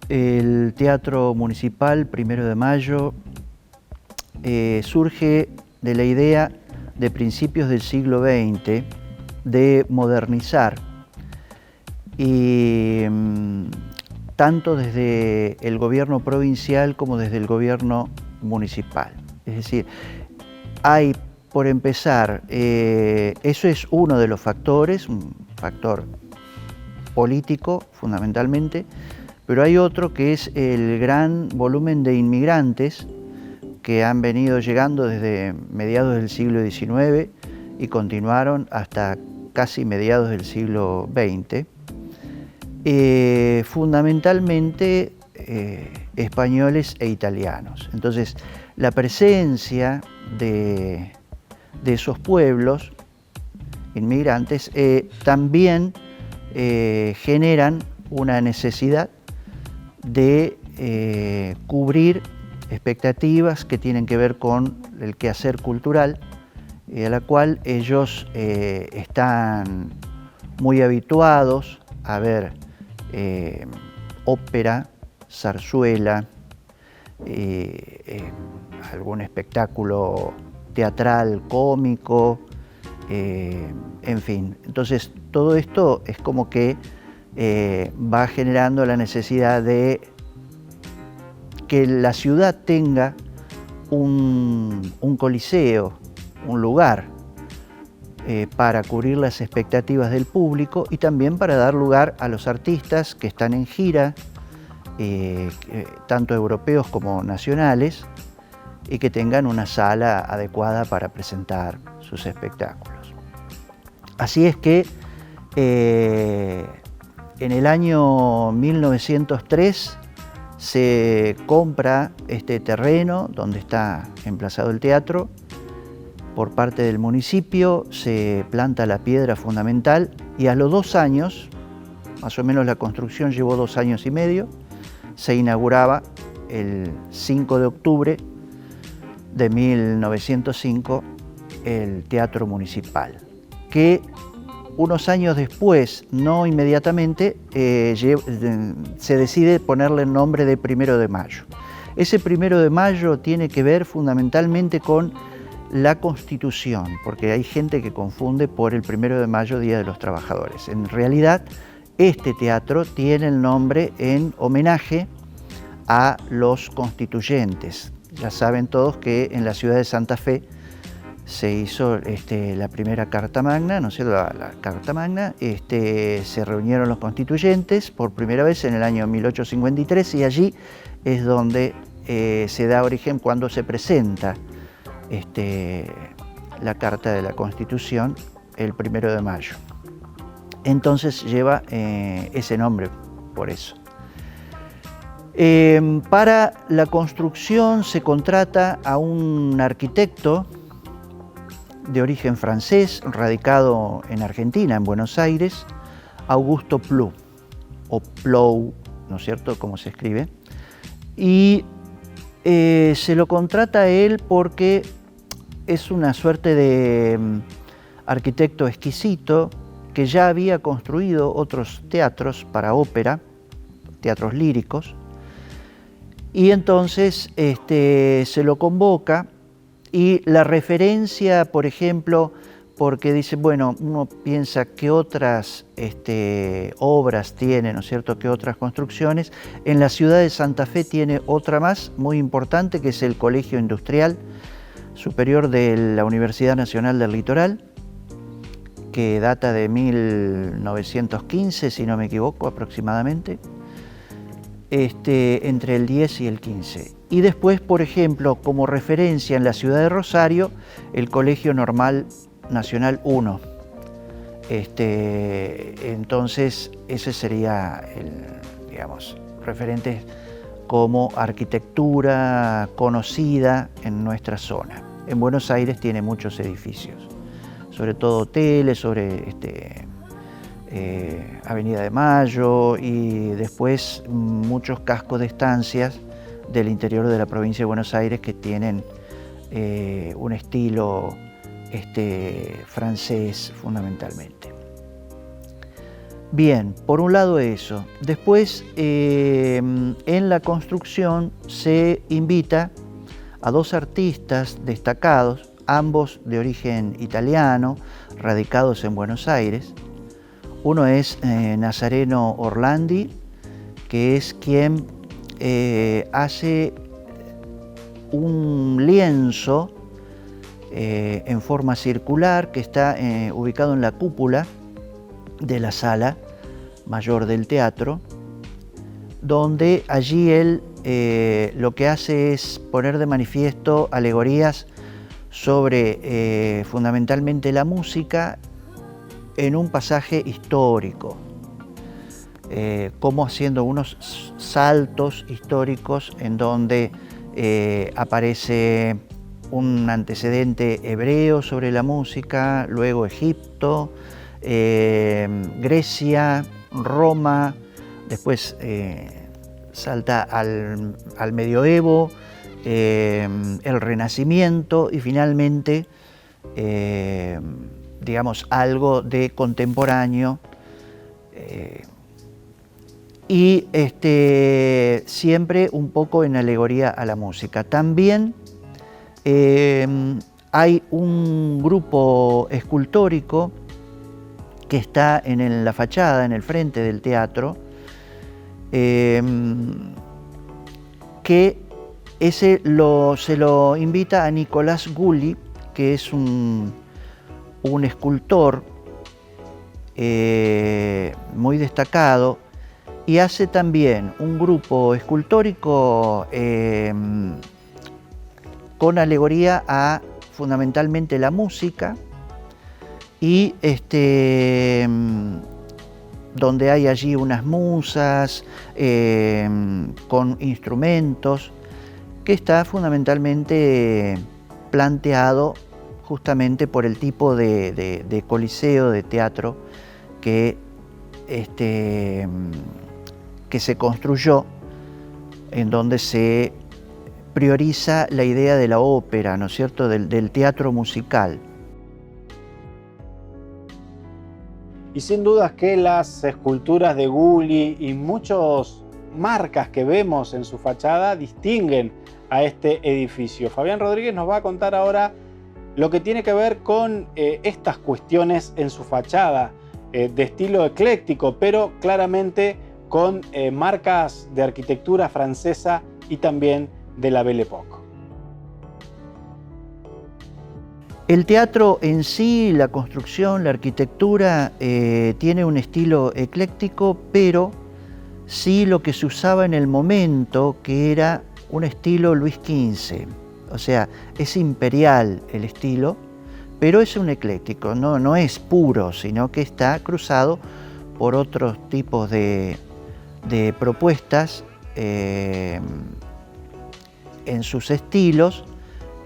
El Teatro Municipal, 1 de Mayo, surge de la idea de principios del siglo XX de modernizar, y tanto desde el gobierno provincial como desde el gobierno municipal. Es decir, hay, por empezar, eso es uno de los factores, un factor político fundamentalmente, pero hay otro que es el gran volumen de inmigrantes que han venido llegando desde mediados del siglo XIX y continuaron hasta casi mediados del siglo XX, fundamentalmente españoles e italianos. Entonces, la presencia de esos pueblos inmigrantes también generan una necesidad de cubrir expectativas que tienen que ver con el quehacer cultural, a la cual ellos están muy habituados a ver ópera, zarzuela, algún espectáculo teatral, cómico, en fin. Entonces, todo esto es como que va generando la necesidad de que la ciudad tenga un coliseo, un lugar para cubrir las expectativas del público y también para dar lugar a los artistas que están en gira, tanto europeos como nacionales, y que tengan una sala adecuada para presentar sus espectáculos. Así es que en el año 1903 se compra este terreno donde está emplazado el teatro por parte del municipio, se planta la piedra fundamental y a los 2 años, más o menos la construcción llevó 2 años y medio, se inauguraba el 5 de octubre de 1905 el Teatro Municipal, que unos años después, no inmediatamente, se decide ponerle el nombre de 1 de Mayo. Ese 1 de Mayo tiene que ver fundamentalmente con la Constitución, porque hay gente que confunde por el 1 de Mayo, Día de los Trabajadores. En realidad, este teatro tiene el nombre en homenaje a los constituyentes. Ya saben todos que en la ciudad de Santa Fe se hizo la primera Carta Magna, ¿no es cierto? La Carta Magna, se reunieron los constituyentes por primera vez en el año 1853 y allí es donde se da origen cuando se presenta la Carta de la Constitución el 1 de Mayo. Entonces lleva ese nombre por eso. Para la construcción se contrata a un arquitecto de origen francés, radicado en Argentina, en Buenos Aires, Augusto Plou, o Plou, ¿no es cierto?, como se escribe. Y se lo contrata a él porque es una suerte de arquitecto exquisito que ya había construido otros teatros para ópera, teatros líricos, y entonces se lo convoca. Y la referencia, por ejemplo, porque dice, bueno, uno piensa qué otras obras tiene, ¿no es cierto?, qué otras construcciones. En la ciudad de Santa Fe tiene otra más muy importante, que es el Colegio Industrial Superior de la Universidad Nacional del Litoral, que data de 1915, si no me equivoco, aproximadamente, entre el 10 y el 15. Y después, por ejemplo, como referencia en la ciudad de Rosario, el Colegio Normal Nacional 1. Entonces, ese sería digamos, referente como arquitectura conocida en nuestra zona. En Buenos Aires tiene muchos edificios, sobre todo hoteles, sobre Avenida de Mayo y después muchos cascos de estancias del interior de la provincia de Buenos Aires que tienen un estilo francés fundamentalmente. Bien, por un lado eso. Después, en la construcción se invita a dos artistas destacados, ambos de origen italiano, radicados en Buenos Aires. Uno es Nazareno Orlandi, que es quien hace un lienzo en forma circular que está ubicado en la cúpula de la sala mayor del teatro, donde allí él lo que hace es poner de manifiesto alegorías sobre fundamentalmente la música en un pasaje histórico, como haciendo unos saltos históricos en donde aparece un antecedente hebreo sobre la música, luego Egipto, Grecia, Roma, después salta al medioevo, el Renacimiento y finalmente, digamos, algo de contemporáneo y siempre un poco en alegoría a la música. También hay un grupo escultórico que está en la fachada, en el frente del teatro, que ese se lo invita a Nicolás Gulli, que es un escultor muy destacado, y hace también un grupo escultórico con alegoría a fundamentalmente la música, y donde hay allí unas musas con instrumentos, que está fundamentalmente planteado justamente por el tipo de coliseo, de teatro que se construyó, en donde se prioriza la idea de la ópera, ¿no es cierto?, del teatro musical. Y sin dudas que las esculturas de Gulli y muchas marcas que vemos en su fachada distinguen a este edificio. Fabián Rodríguez nos va a contar ahora lo que tiene que ver con estas cuestiones en su fachada, de estilo ecléctico, pero claramente con marcas de arquitectura francesa y también de la Belle Époque. El teatro en sí, la construcción, la arquitectura, tiene un estilo ecléctico, pero sí lo que se usaba en el momento, que era un estilo Luis XV. O sea, es imperial el estilo, pero es un ecléctico, no es puro, sino que está cruzado por otros tipos de propuestas en sus estilos,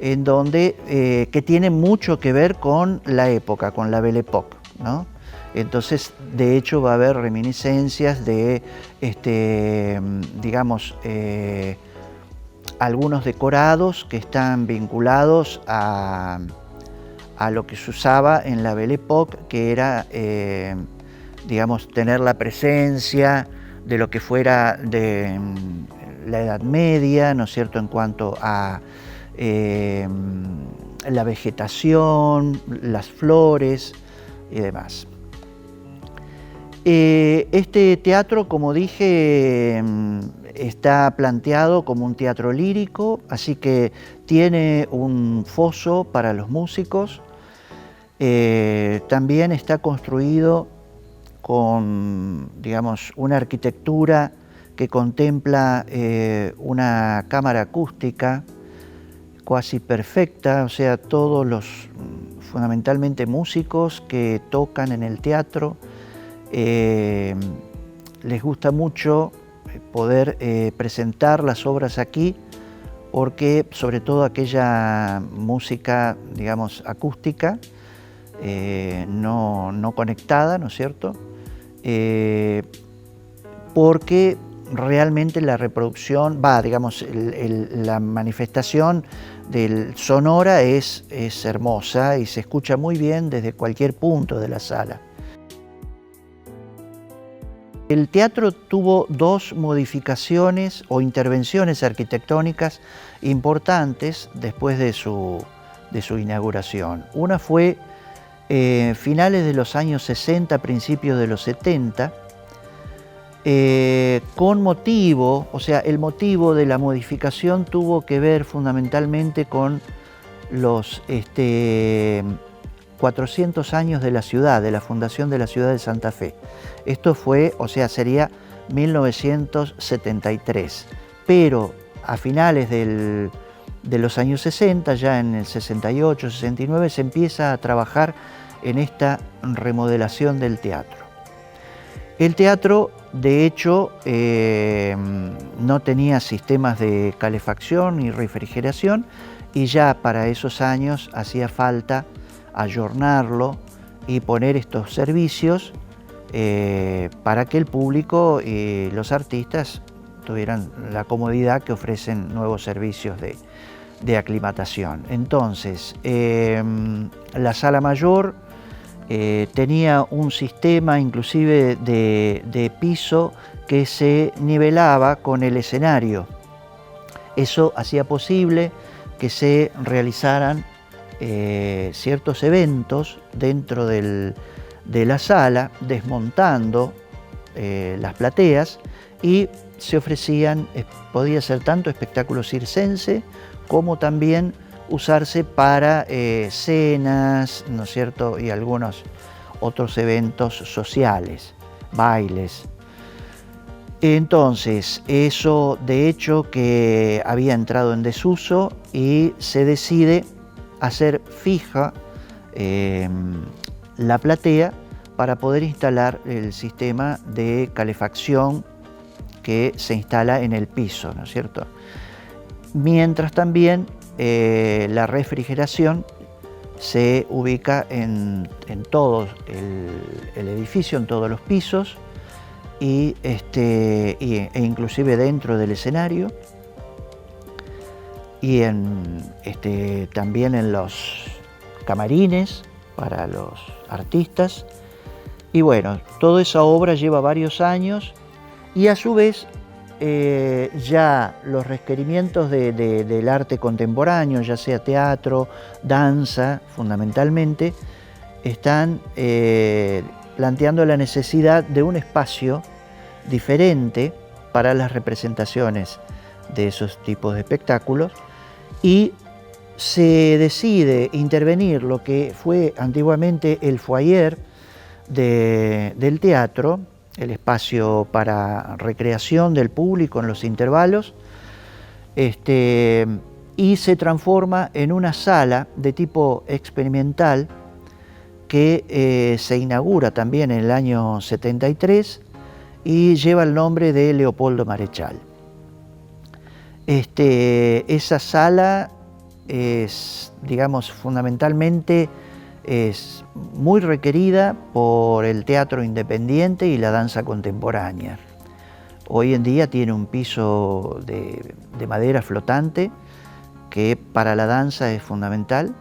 en donde que tienen mucho que ver con la época, con la Belle Époque, ¿no? Entonces, de hecho, va a haber reminiscencias de, digamos, algunos decorados que están vinculados a lo que se usaba en la Belle Époque, que era, digamos, tener la presencia de lo que fuera de la Edad Media, ¿no es cierto?, en cuanto a la vegetación, las flores y demás. Este teatro, como dije, está planteado como un teatro lírico, así que tiene un foso para los músicos. También está construido con, digamos, una arquitectura que contempla una cámara acústica cuasi perfecta, o sea, todos los fundamentalmente músicos que tocan en el teatro les gusta mucho poder presentar las obras aquí, porque sobre todo aquella música, digamos, acústica, no conectada, ¿no es cierto?, porque realmente la reproducción, digamos, la manifestación del sonora es hermosa y se escucha muy bien desde cualquier punto de la sala. El teatro tuvo dos modificaciones o intervenciones arquitectónicas importantes después de su inauguración. Una fue finales de los años 60, principios de los 70, con motivo, o sea, el motivo de la modificación tuvo que ver fundamentalmente con los 400 años de la ciudad, de la fundación de la ciudad de Santa Fe. Esto fue, o sea, sería 1973, pero a finales de los años 60, ya en el 68, 69, se empieza a trabajar en esta remodelación del teatro. El teatro, de hecho, no tenía sistemas de calefacción ni refrigeración y ya para esos años hacía falta ayornarlo y poner estos servicios para que el público y los artistas tuvieran la comodidad que ofrecen nuevos servicios de aclimatación. Entonces, la sala mayor tenía un sistema inclusive de piso que se nivelaba con el escenario. Eso hacía posible que se realizaran ciertos eventos dentro de la sala, desmontando las plateas, y se ofrecían, podía ser tanto espectáculo circense como también usarse para cenas, ¿no es cierto?, y algunos otros eventos sociales, bailes. Entonces, eso de hecho que había entrado en desuso y se decide hacer fija la platea para poder instalar el sistema de calefacción que se instala en el piso, ¿no es cierto? Mientras también la refrigeración se ubica en todo el edificio, en todos los pisos, e inclusive dentro del escenario, y también en los camarines para los artistas. Y bueno, toda esa obra lleva varios años y a su vez ya los requerimientos del arte contemporáneo, ya sea teatro, danza, fundamentalmente, están planteando la necesidad de un espacio diferente para las representaciones de esos tipos de espectáculos, y se decide intervenir lo que fue antiguamente el foyer del teatro, el espacio para recreación del público en los intervalos, y se transforma en una sala de tipo experimental que se inaugura también en el año 73 y lleva el nombre de Leopoldo Marechal. Esa sala es, digamos, fundamentalmente es muy requerida por el teatro independiente y la danza contemporánea. Hoy en día tiene un piso de madera flotante que para la danza es fundamental,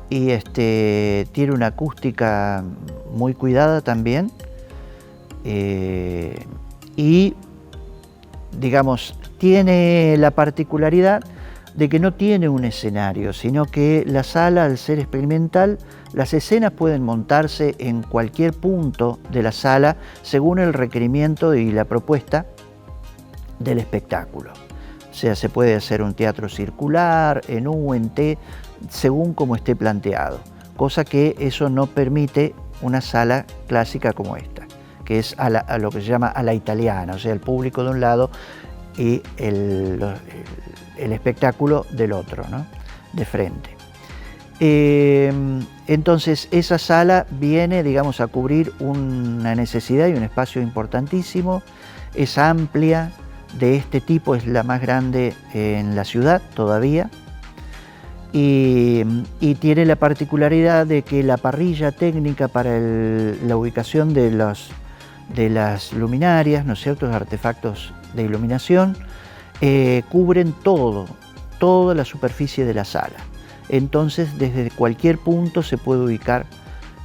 y tiene una acústica muy cuidada también, y digamos tiene la particularidad de que no tiene un escenario, sino que la sala, al ser experimental, las escenas pueden montarse en cualquier punto de la sala según el requerimiento y la propuesta del espectáculo. O sea, se puede hacer un teatro circular, en U, en T, según como esté planteado, cosa que eso no permite una sala clásica como esta, que es a lo que se llama a la italiana, o sea, el público de un lado y el espectáculo del otro, ¿no?, de frente. Entonces esa sala viene, digamos, a cubrir una necesidad y un espacio importantísimo. Es amplia, de este tipo es la más grande en la ciudad todavía, y tiene la particularidad de que la parrilla técnica para la ubicación de las luminarias, ¿no es cierto?, los artefactos de iluminación, cubren toda la superficie de la sala. Entonces, desde cualquier punto se puede ubicar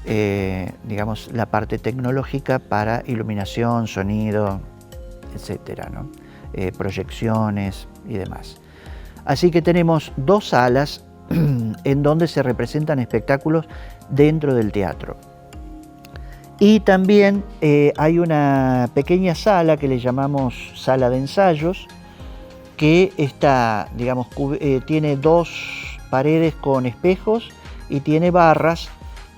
digamos, la parte tecnológica para iluminación, sonido, etcétera, ¿no? Proyecciones y demás. Así que tenemos 2 salas en donde se representan espectáculos dentro del teatro. Y también hay una pequeña sala que le llamamos sala de ensayos, que está, digamos, tiene 2 paredes con espejos y tiene barras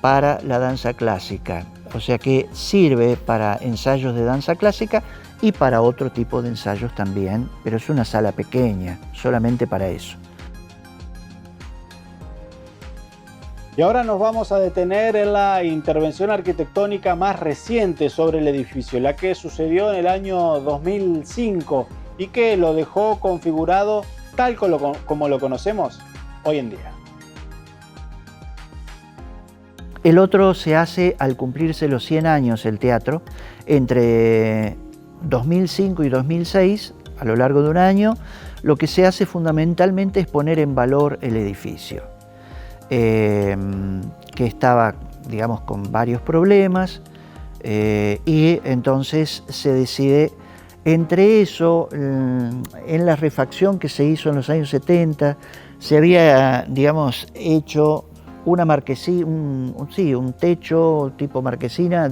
para la danza clásica. O sea que sirve para ensayos de danza clásica y para otro tipo de ensayos también, pero es una sala pequeña, solamente para eso. Y ahora nos vamos a detener en la intervención arquitectónica más reciente sobre el edificio, la que sucedió en el año 2005 y que lo dejó configurado tal como lo conocemos hoy en día. El otro se hace al cumplirse los 100 años el teatro, entre 2005 y 2006, a lo largo de un año. Lo que se hace fundamentalmente es poner en valor el edificio, que estaba, digamos, con varios problemas, y entonces se decide, entre eso, en la refacción que se hizo en los años 70, se había, digamos, hecho una marquesina, un techo tipo marquesina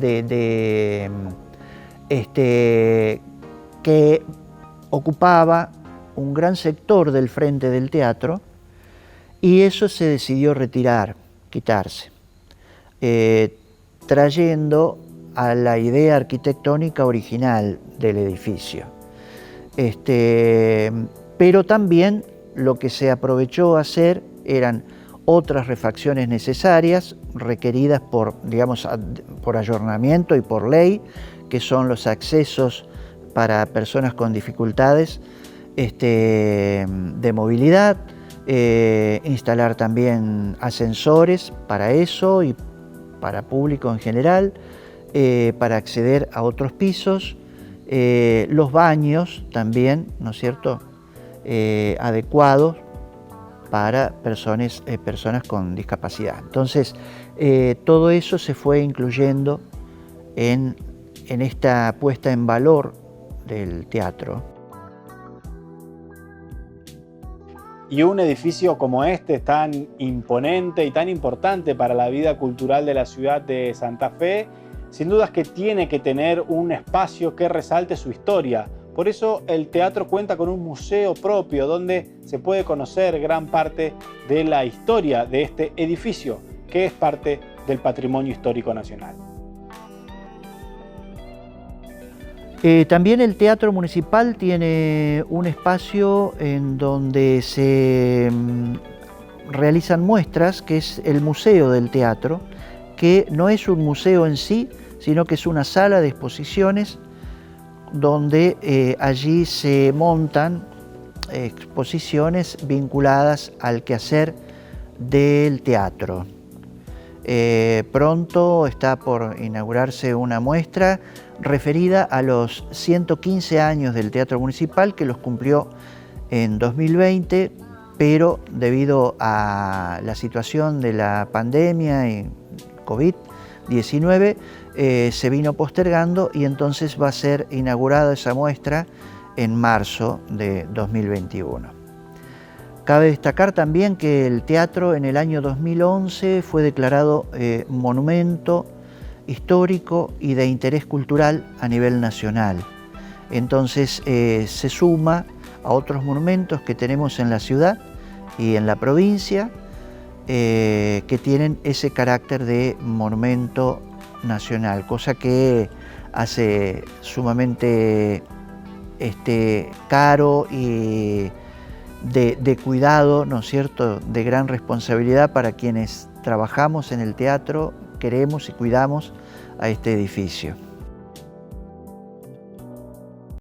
que ocupaba un gran sector del frente del teatro, y eso se decidió retirar, quitarse, trayendo a la idea arquitectónica original del edificio. Pero también lo que se aprovechó hacer eran otras refacciones necesarias, requeridas por, digamos, por ayornamiento y por ley, que son los accesos para personas con dificultades de movilidad, instalar también ascensores para eso y para público en general, para acceder a otros pisos, los baños también, ¿no es cierto?, adecuados para personas con discapacidad. Entonces, todo eso se fue incluyendo en esta puesta en valor del teatro. Y un edificio como este, tan imponente y tan importante para la vida cultural de la ciudad de Santa Fe, sin duda es que tiene que tener un espacio que resalte su historia. Por eso el teatro cuenta con un museo propio donde se puede conocer gran parte de la historia de este edificio, que es parte del patrimonio histórico nacional. También el Teatro Municipal tiene un espacio en donde se realizan muestras, que es el Museo del Teatro, que no es un museo en sí, sino que es una sala de exposiciones donde allí se montan exposiciones vinculadas al quehacer del teatro. Pronto está por inaugurarse una muestra referida a los 115 años del Teatro Municipal, que los cumplió en 2020, pero debido a la situación de la pandemia y COVID-19, se vino postergando, y entonces va a ser inaugurada esa muestra en marzo de 2021. Cabe destacar también que el teatro en el año 2011 fue declarado monumento histórico y de interés cultural a nivel nacional. Entonces se suma a otros monumentos que tenemos en la ciudad y en la provincia, que tienen ese carácter de monumento nacional, cosa que hace sumamente caro y de cuidado, ¿no es cierto?, de gran responsabilidad para quienes trabajamos en el teatro, queremos y cuidamos a este edificio.